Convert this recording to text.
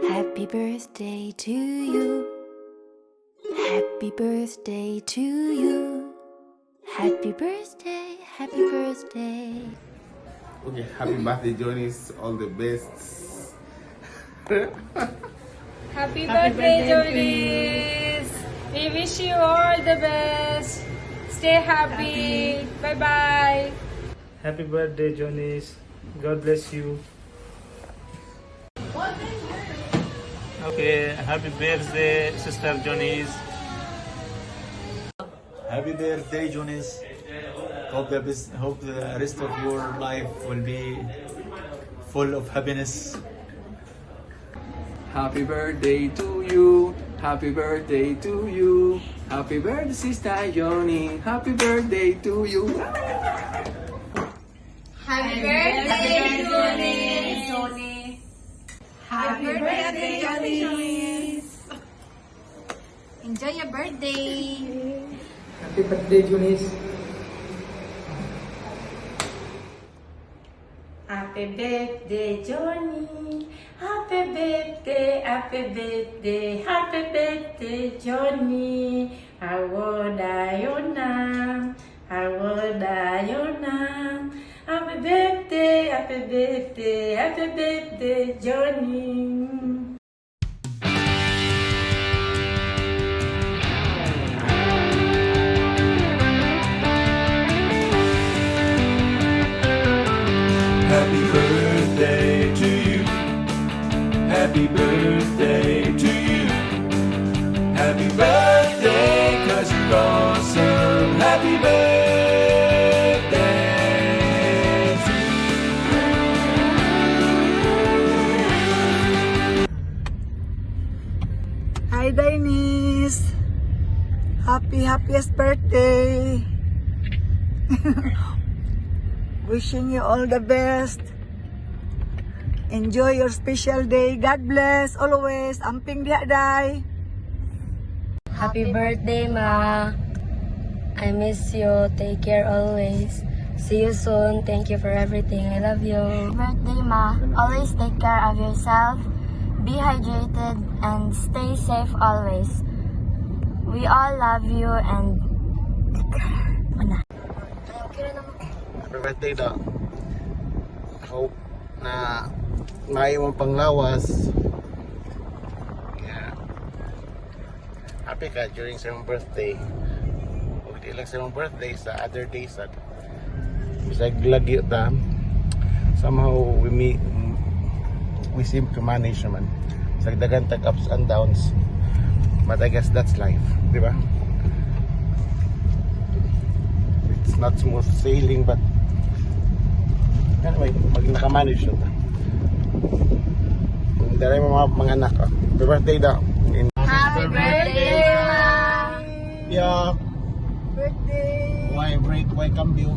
Happy birthday to you. Happy birthday to you. Happy birthday, happy birthday. Okay, happy birthday, Jonis. All the best. Happy birthday, Jolis! We wish you all the best. Stay happy. Bye-bye. Happy birthday, Jonis. God bless you. Okay, happy birthday, Sister Jonis. Happy birthday, Jonas. Hope the rest of your life will be full of happiness. Happy birthday to you. Happy birthday to you. Happy birthday, Sister Johnny. Happy birthday to you. Happy birthday, Jolis! Happy birthday, Jonis. Enjoy your birthday. Happy birthday, Jonas. Happy birthday, Johnny. Happy birthday, happy birthday, happy birthday, Johnny. Awodayona, awodayona. Happy birthday, happy birthday, happy birthday, Johnny. Happy birthday to you. Happy birthday to you. Happy birthday, 'cause you're awesome. Happy birthday to you. Hi, Dennis. Happiest birthday. Wishing you all the best. Enjoy your special day. God bless always. Amping diha day. Happy birthday, Ma. I miss you. Take care always. See you soon. Thank you for everything. I love you. Birthday, Ma. Always take care of yourself. Be hydrated and stay safe always. We all love you and Happy birthday daw. Hope na maiwan panglawas. Yeah. Happy ka during sa iyong birthday. Huwag di lang sa iyong birthday, sa other days at bisag lagi ta. Somehow we seem to manage naman. Sa dagan tag ups and downs. But I guess that's life, di ba? It's not smooth sailing, but anyway, nakamanage na. Dahil mga anak. Happy birthday daw. happy birthday, Ma. Yeah. Birthday. Why break? Why cambio?